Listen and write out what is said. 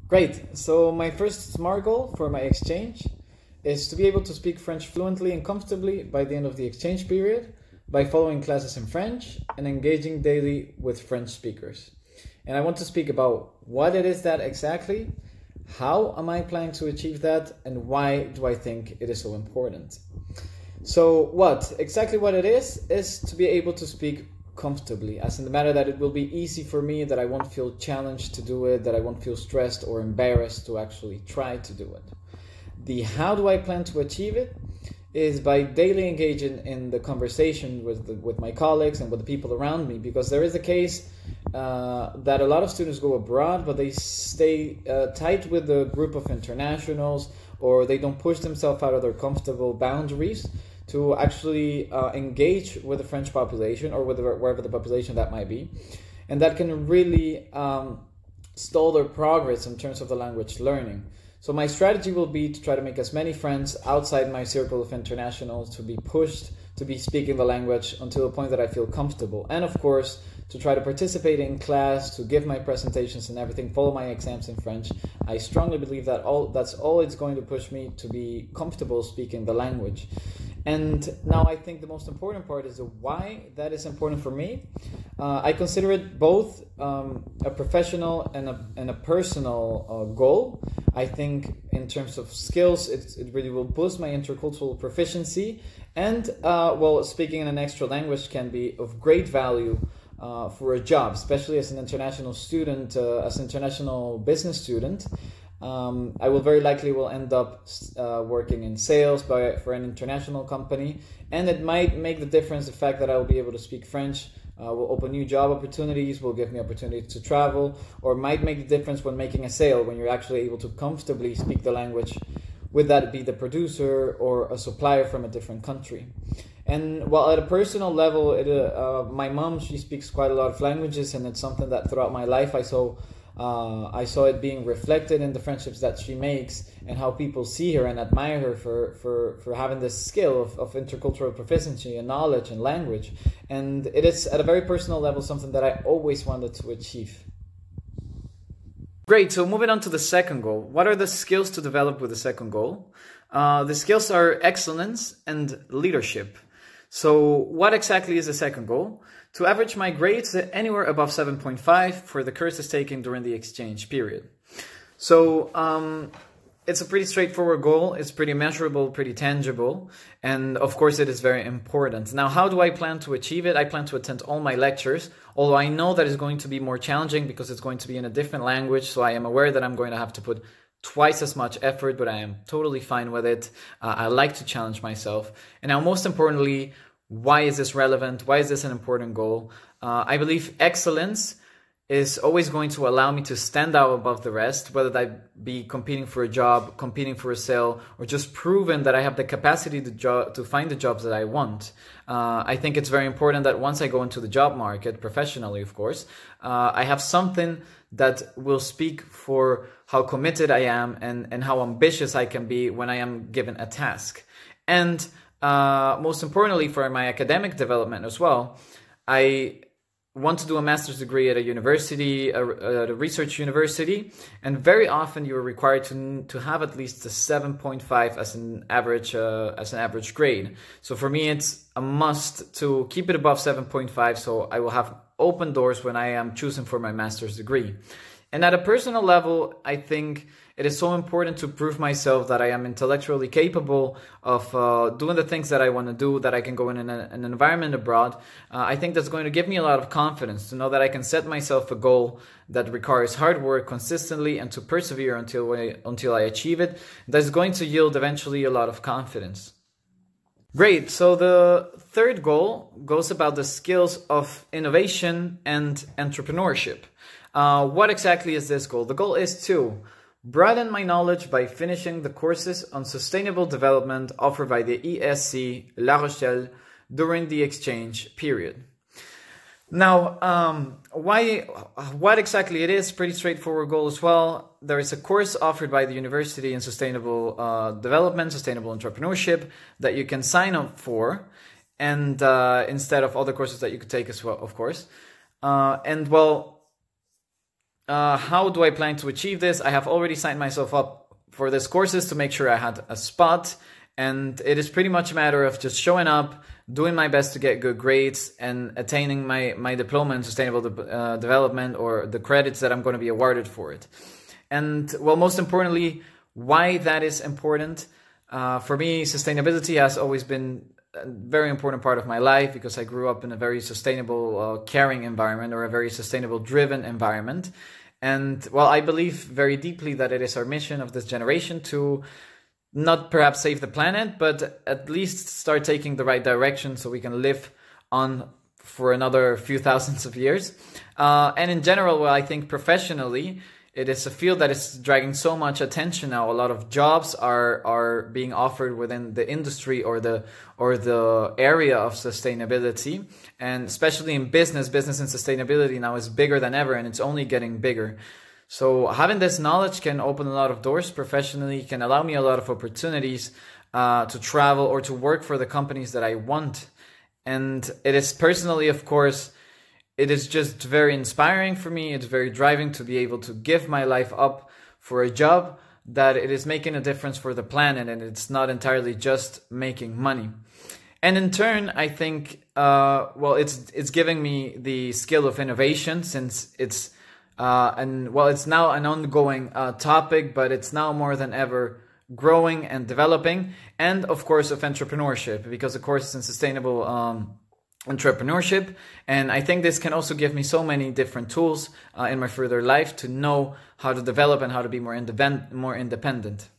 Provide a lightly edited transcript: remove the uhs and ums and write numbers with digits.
Great. So my first SMART goal for my exchange is to be able to speak French fluently and comfortably by the end of the exchange period by following classes in French and engaging daily with French speakers. And I want to speak about what it is that exactly, how am I planning to achieve that, and why do I think it is so important. So exactly what it is to be able to speak comfortably, as in the matter that it will be easy for me, that I won't feel challenged to do it, that I won't feel stressed or embarrassed to actually try to do it. The how do I plan to achieve it is by daily engaging in the conversation with my colleagues and with the people around me, because there is a case that a lot of students go abroad, but they stay tight with the group of internationals, or they don't push themselves out of their comfortable boundaries to actually engage with the French population or with wherever the population that might be. And that can really stall their progress in terms of the language learning. So my strategy will be to try to make as many friends outside my circle of internationals, to be pushed to be speaking the language until a point that I feel comfortable. And of course, to try to participate in class, to give my presentations and everything, follow my exams in French. I strongly believe that that's all it's going to push me to be comfortable speaking the language. And now I think the most important part is the why that is important for me. I consider it both a professional and a personal goal. I think in terms of skills, it really will boost my intercultural proficiency. And speaking in an extra language can be of great value for a job, especially as an international student, as an international business student. I will very likely end up working in sales for an international company, and it might make the difference. The fact that I will be able to speak French will open new job opportunities, will give me opportunity to travel, or might make the difference when making a sale, when you're actually able to comfortably speak the language, would that be the producer or a supplier from a different country. And while at a personal level, my mom, she speaks quite a lot of languages, and it's something that throughout my life I saw it being reflected in the friendships that she makes and how people see her and admire her for having this skill of intercultural proficiency and knowledge and language. And it is at a very personal level something that I always wanted to achieve. Great, so moving on to the second goal. What are the skills to develop with the second goal? The skills are excellence and leadership. So what exactly is the second goal? To average my grades anywhere above 7.5 for the courses taken during the exchange period. So it's a pretty straightforward goal. It's pretty measurable, pretty tangible. And of course it is very important. Now, how do I plan to achieve it? I plan to attend all my lectures, although I know that it's going to be more challenging because it's going to be in a different language. So I am aware that I'm going to have to put twice as much effort, but I am totally fine with it. I like to challenge myself. And now, most importantly, why is this relevant? Why is this an important goal? I believe excellence is always going to allow me to stand out above the rest, whether that be competing for a job, competing for a sale, or just proving that I have the capacity to find the jobs that I want. I think it's very important that once I go into the job market, professionally of course, I have something that will speak for how committed I am and how ambitious I can be when I am given a task. And most importantly, for my academic development as well, I want to do a master's degree at a university, at a research university, and very often you are required to have at least a 7.5 as an average grade. So for me, it's a must to keep it above 7.5, so I will have open doors when I am choosing for my master's degree. And at a personal level, I think it is so important to prove myself that I am intellectually capable of doing the things that I want to do, that I can go in an environment abroad. I think that's going to give me a lot of confidence to know that I can set myself a goal that requires hard work consistently and to persevere until I achieve it. That's going to yield eventually a lot of confidence. Great, so the third goal goes about the skills of innovation and entrepreneurship. What exactly is this goal? The goal is to broaden my knowledge by finishing the courses on sustainable development offered by the ESC La Rochelle during the exchange period. Now, what exactly it is? Pretty straightforward goal as well. There is a course offered by the university in sustainable development, sustainable entrepreneurship that you can sign up for, and instead of other courses that you could take as well, of course. how do I plan to achieve this? I have already signed myself up for these courses to make sure I had a spot. And it is pretty much a matter of just showing up, doing my best to get good grades, and attaining my diploma in sustainable development, or the credits that I'm going to be awarded for it. And well, most importantly, why that is important. For me, sustainability has always been a very important part of my life, because I grew up in a very sustainable, caring environment, or a very sustainable driven environment. And well, I believe very deeply that it is our mission of this generation to not perhaps save the planet, but at least start taking the right direction so we can live on for another few thousands of years. And in general, well, I think professionally, it is a field that is dragging so much attention now. A lot of jobs are being offered within the industry or the area of sustainability, and especially in business and sustainability now is bigger than ever, and it's only getting bigger. So having this knowledge can open a lot of doors professionally, can allow me a lot of opportunities to travel or to work for the companies that I want. And it is personally, of course, it is just very inspiring for me. It's very driving to be able to give my life up for a job that it is making a difference for the planet, and it's not entirely just making money. And in turn, I think, well, it's giving me the skill of innovation, since it's it's now an ongoing topic, but it's now more than ever growing and developing. And of course, of entrepreneurship, because of course it's in sustainable entrepreneurship. And I think this can also give me so many different tools in my further life to know how to develop and how to be more independent.